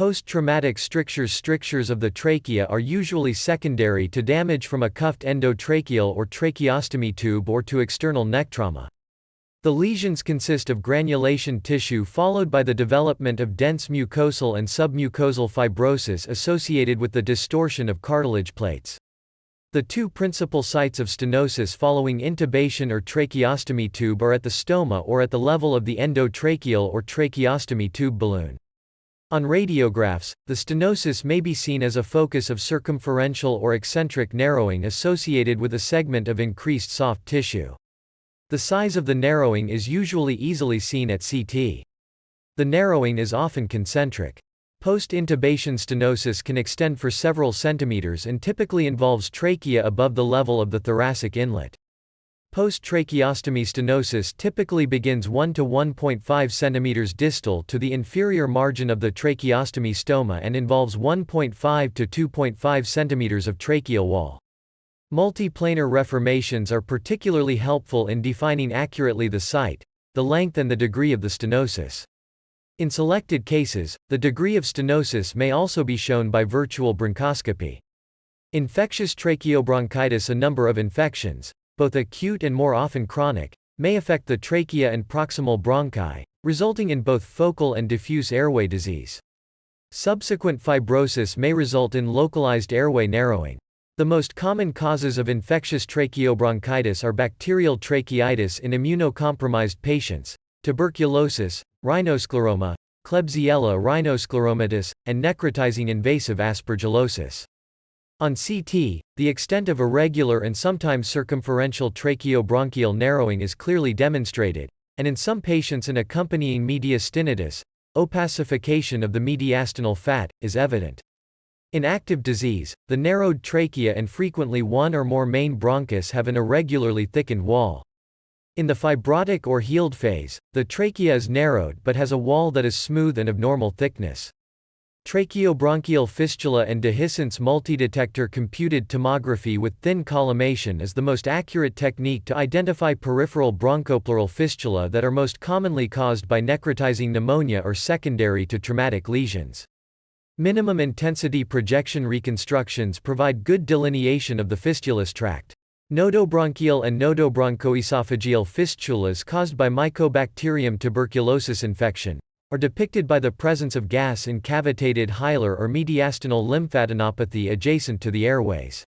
Post-traumatic strictures of the trachea are usually secondary to damage from a cuffed endotracheal or tracheostomy tube or to external neck trauma. The lesions consist of granulation tissue followed by the development of dense mucosal and submucosal fibrosis associated with the distortion of cartilage plates. The two principal sites of stenosis following intubation or tracheostomy tube are at the stoma or at the level of the endotracheal or tracheostomy tube balloon. On radiographs, the stenosis may be seen as a focus of circumferential or eccentric narrowing associated with a segment of increased soft tissue. The size of the narrowing is usually easily seen at CT. The narrowing is often concentric. Post-intubation stenosis can extend for several centimeters and typically involves trachea above the level of the thoracic inlet. Post-tracheostomy stenosis typically begins 1 to 1.5 centimeters distal to the inferior margin of the tracheostomy stoma and involves 1.5 to 2.5 centimeters of tracheal wall. Multiplanar reformations are particularly helpful in defining accurately the site, the length and the degree of the stenosis. In selected cases, the degree of stenosis may also be shown by virtual bronchoscopy. Infectious tracheobronchitis. A number of infections, both acute and more often chronic, may affect the trachea and proximal bronchi, resulting in both focal and diffuse airway disease. Subsequent fibrosis may result in localized airway narrowing. The most common causes of infectious tracheobronchitis are bacterial tracheitis in immunocompromised patients, tuberculosis, rhinoscleroma, Klebsiella rhinoscleromatis, and necrotizing invasive aspergillosis. On CT, the extent of irregular and sometimes circumferential tracheobronchial narrowing is clearly demonstrated, and in some patients an accompanying mediastinitis, opacification of the mediastinal fat, is evident. In active disease, the narrowed trachea and frequently one or more main bronchus have an irregularly thickened wall. In the fibrotic or healed phase, the trachea is narrowed but has a wall that is smooth and of normal thickness. Tracheobronchial fistula and dehiscence multidetector computed tomography with thin collimation is the most accurate technique to identify peripheral bronchopleural fistula that are most commonly caused by necrotizing pneumonia or secondary to traumatic lesions. Minimum intensity projection reconstructions provide good delineation of the fistulous tract. Nodobronchial and nodobronchoesophageal fistulas caused by Mycobacterium tuberculosis infection are depicted by the presence of gas in cavitated hilar or mediastinal lymphadenopathy adjacent to the airways.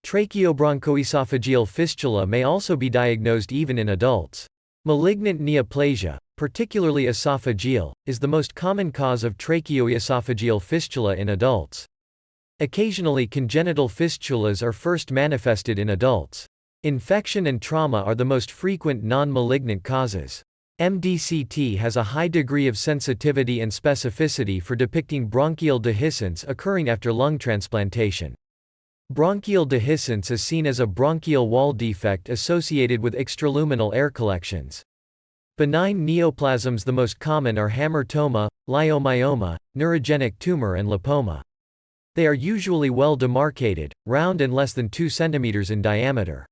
Tracheobronchoesophageal fistula may also be diagnosed even in adults. Malignant neoplasia, particularly esophageal, is the most common cause of tracheoesophageal fistula in adults. Occasionally congenital fistulas are first manifested in adults. Infection and trauma are the most frequent non-malignant causes. MDCT has a high degree of sensitivity and specificity for depicting bronchial dehiscence occurring after lung transplantation. Bronchial dehiscence is seen as a bronchial wall defect associated with extraluminal air collections. Benign neoplasms. The most common are hamartoma, leiomyoma, neurogenic tumor and lipoma. They are usually well demarcated, round and less than 2 cm in diameter.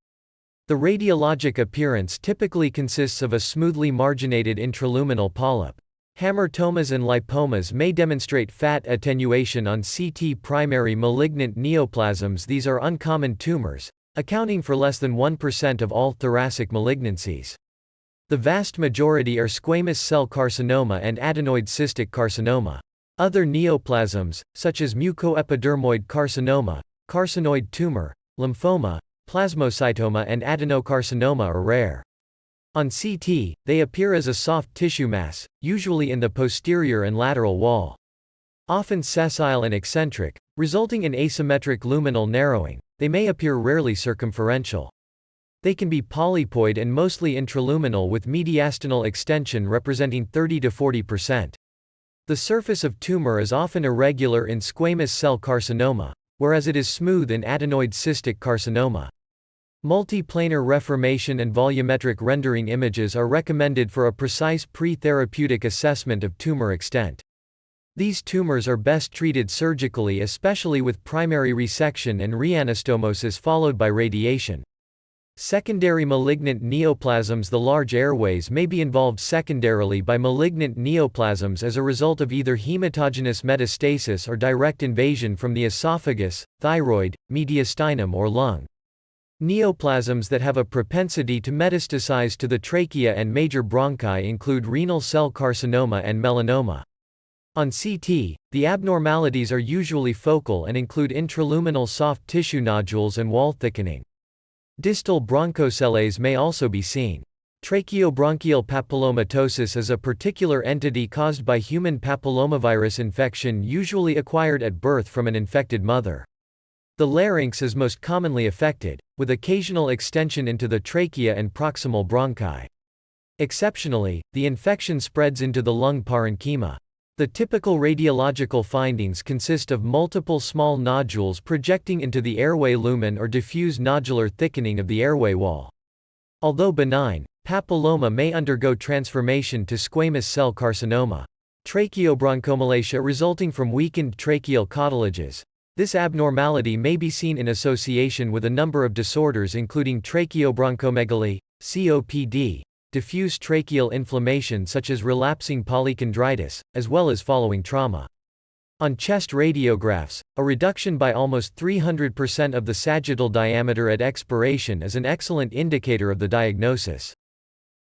The radiologic appearance typically consists of a smoothly marginated intraluminal polyp. Hamartomas and lipomas may demonstrate fat attenuation on CT. Primary malignant neoplasms. These are uncommon tumors, accounting for less than 1% of all thoracic malignancies. The vast majority are squamous cell carcinoma and adenoid cystic carcinoma. Other neoplasms, such as mucoepidermoid carcinoma, carcinoid tumor, lymphoma, plasmacytoma and adenocarcinoma are rare. On CT, they appear as a soft tissue mass, usually in the posterior and lateral wall. Often sessile and eccentric, resulting in asymmetric luminal narrowing, they may appear rarely circumferential. They can be polypoid and mostly intraluminal with mediastinal extension representing 30 to 40%. The surface of tumor is often irregular in squamous cell carcinoma, whereas it is smooth in adenoid cystic carcinoma. Multiplanar reformation and volumetric rendering images are recommended for a precise pre-therapeutic assessment of tumor extent. These tumors are best treated surgically, especially with primary resection and reanastomosis followed by radiation. Secondary malignant neoplasms. The large airways may be involved secondarily by malignant neoplasms as a result of either hematogenous metastasis or direct invasion from the esophagus, thyroid, mediastinum or lung. Neoplasms that have a propensity to metastasize to the trachea and major bronchi include renal cell carcinoma and melanoma. On CT, the abnormalities are usually focal and include intraluminal soft tissue nodules and wall thickening. Distal bronchocele may also be seen. Tracheobronchial papillomatosis is a particular entity caused by human papillomavirus infection usually acquired at birth from an infected mother. The larynx is most commonly affected, with occasional extension into the trachea and proximal bronchi. Exceptionally, the infection spreads into the lung parenchyma. The typical radiological findings consist of multiple small nodules projecting into the airway lumen or diffuse nodular thickening of the airway wall. Although benign, papilloma may undergo transformation to squamous cell carcinoma. Tracheobronchomalacia resulting from weakened tracheal cartilages. This abnormality may be seen in association with a number of disorders including tracheobronchomegaly, COPD, diffuse tracheal inflammation such as relapsing polychondritis, as well as following trauma. On chest radiographs, a reduction by almost 300% of the sagittal diameter at expiration is an excellent indicator of the diagnosis.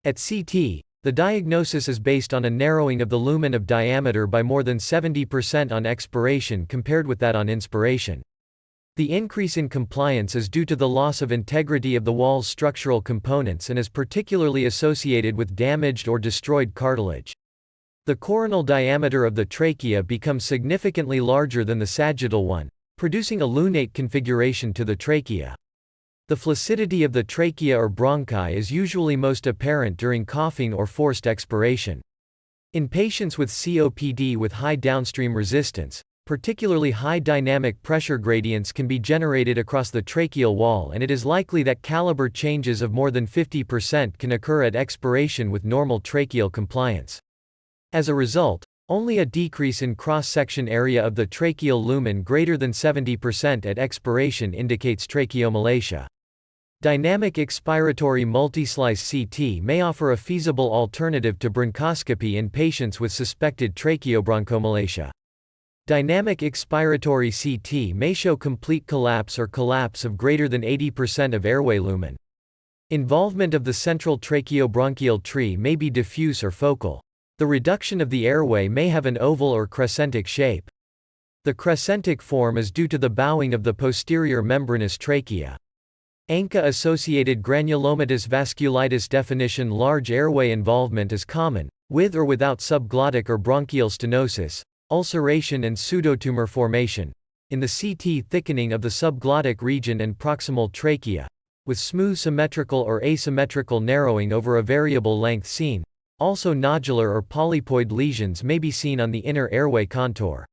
At CT, the diagnosis is based on a narrowing of the lumen of diameter by more than 70% on expiration compared with that on inspiration. The increase in compliance is due to the loss of integrity of the wall's structural components and is particularly associated with damaged or destroyed cartilage. The coronal diameter of the trachea becomes significantly larger than the sagittal one, producing a lunate configuration to the trachea. The flaccidity of the trachea or bronchi is usually most apparent during coughing or forced expiration. In patients with COPD with high downstream resistance, particularly high dynamic pressure gradients can be generated across the tracheal wall, and it is likely that caliber changes of more than 50% can occur at expiration with normal tracheal compliance. As a result, only a decrease in cross-section area of the tracheal lumen greater than 70% at expiration indicates tracheomalacia. Dynamic expiratory multislice CT may offer a feasible alternative to bronchoscopy in patients with suspected tracheobronchomalacia. Dynamic expiratory CT may show complete collapse or collapse of greater than 80% of airway lumen. Involvement of the central tracheobronchial tree may be diffuse or focal. The reduction of the airway may have an oval or crescentic shape. The crescentic form is due to the bowing of the posterior membranous trachea. ANCA-associated granulomatous vasculitis definition. Large airway involvement is common, with or without subglottic or bronchial stenosis, ulceration and pseudotumor formation, in the CT thickening of the subglottic region and proximal trachea, with smooth symmetrical or asymmetrical narrowing over a variable length seen. Also nodular or polypoid lesions may be seen on the inner airway contour.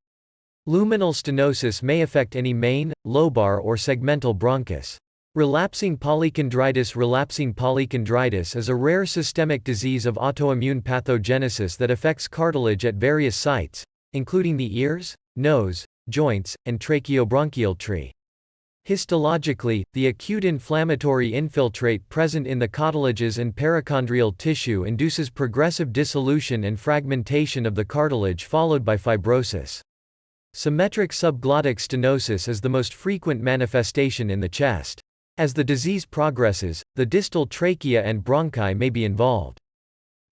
Luminal stenosis may affect any main, lobar or segmental bronchus. Relapsing polychondritis. Relapsing polychondritis is a rare systemic disease of autoimmune pathogenesis that affects cartilage at various sites, including the ears, nose, joints, and tracheobronchial tree. Histologically, the acute inflammatory infiltrate present in the cartilages and perichondrial tissue induces progressive dissolution and fragmentation of the cartilage followed by fibrosis. Symmetric subglottic stenosis is the most frequent manifestation in the chest. As the disease progresses, the distal trachea and bronchi may be involved.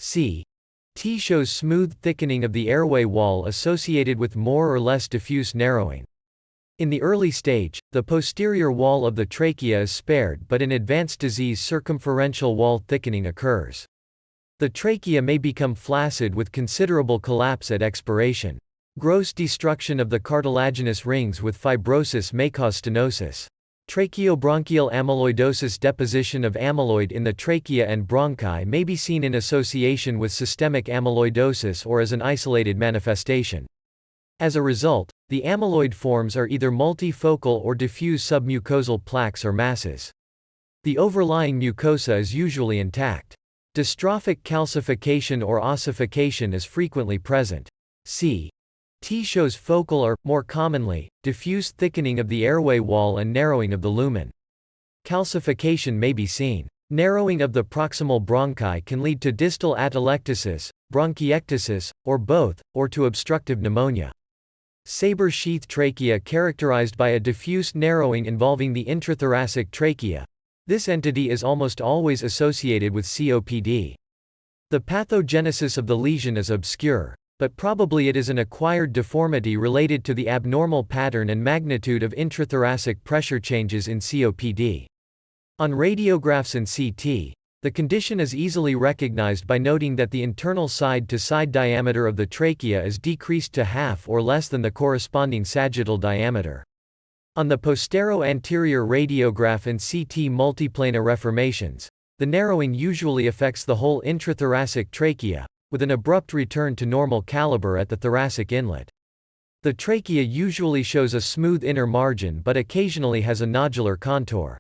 CT shows smooth thickening of the airway wall associated with more or less diffuse narrowing. In the early stage, the posterior wall of the trachea is spared, but in advanced disease circumferential wall thickening occurs. The trachea may become flaccid with considerable collapse at expiration. Gross destruction of the cartilaginous rings with fibrosis may cause stenosis. Tracheobronchial amyloidosis. Deposition of amyloid in the trachea and bronchi may be seen in association with systemic amyloidosis or as an isolated manifestation. As a result, the amyloid forms are either multifocal or diffuse submucosal plaques or masses. The overlying mucosa is usually intact. Dystrophic calcification or ossification is frequently present. CT shows focal or, more commonly, diffuse thickening of the airway wall and narrowing of the lumen. Calcification may be seen. Narrowing of the proximal bronchi can lead to distal atelectasis, bronchiectasis, or both, or to obstructive pneumonia. Saber-sheath trachea characterized by a diffuse narrowing involving the intrathoracic trachea. This entity is almost always associated with COPD. The pathogenesis of the lesion is obscure, but probably it is an acquired deformity related to the abnormal pattern and magnitude of intrathoracic pressure changes in COPD. On radiographs and CT, the condition is easily recognized by noting that the internal side-to-side diameter of the trachea is decreased to half or less than the corresponding sagittal diameter. On the postero-anterior radiograph and CT multiplanar reformations, the narrowing usually affects the whole intrathoracic trachea, with an abrupt return to normal caliber at the thoracic inlet. The trachea usually shows a smooth inner margin but occasionally has a nodular contour.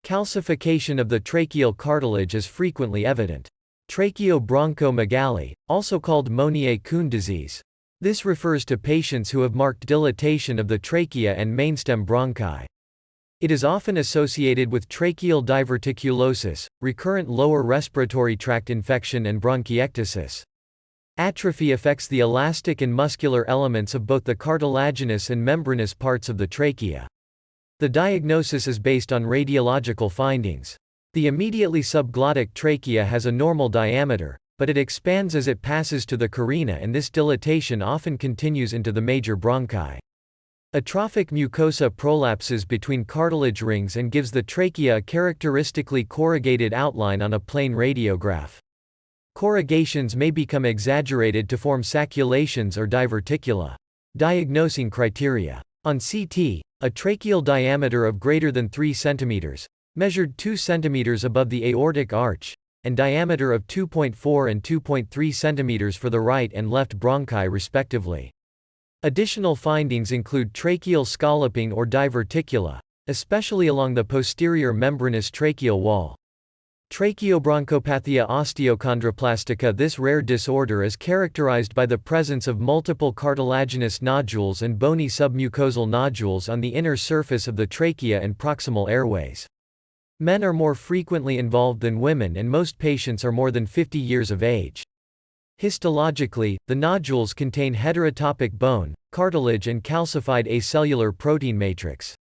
Calcification of the tracheal cartilage is frequently evident. Tracheobronchomegaly, also called Monier-Kuhn disease. This refers to patients who have marked dilatation of the trachea and mainstem bronchi. It is often associated with tracheal diverticulosis, recurrent lower respiratory tract infection and bronchiectasis. Atrophy affects the elastic and muscular elements of both the cartilaginous and membranous parts of the trachea. The diagnosis is based on radiological findings. The immediately subglottic trachea has a normal diameter, but it expands as it passes to the carina, and this dilatation often continues into the major bronchi. Atrophic mucosa prolapses between cartilage rings and gives the trachea a characteristically corrugated outline on a plain radiograph. Corrugations may become exaggerated to form saculations or diverticula. Diagnosing criteria. On CT, a tracheal diameter of greater than 3 cm, measured 2 cm above the aortic arch, and diameter of 2.4 and 2.3 cm for the right and left bronchi respectively. Additional findings include tracheal scalloping or diverticula, especially along the posterior membranous tracheal wall. Tracheobronchopathia osteochondroplastica. This rare disorder is characterized by the presence of multiple cartilaginous nodules and bony submucosal nodules on the inner surface of the trachea and proximal airways. Men are more frequently involved than women, and most patients are more than 50 years of age. Histologically, the nodules contain heterotopic bone, cartilage and calcified acellular protein matrix.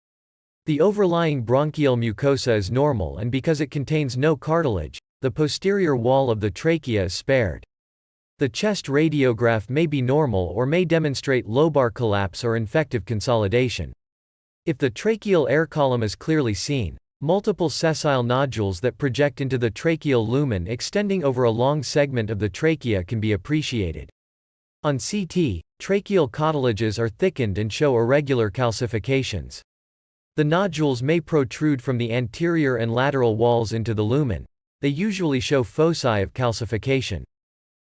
The overlying bronchial mucosa is normal, and because it contains no cartilage, the posterior wall of the trachea is spared. The chest radiograph may be normal or may demonstrate lobar collapse or infective consolidation. If the tracheal air column is clearly seen, multiple sessile nodules that project into the tracheal lumen extending over a long segment of the trachea can be appreciated. On CT, tracheal cartilages are thickened and show irregular calcifications. The nodules may protrude from the anterior and lateral walls into the lumen. They usually show foci of calcification.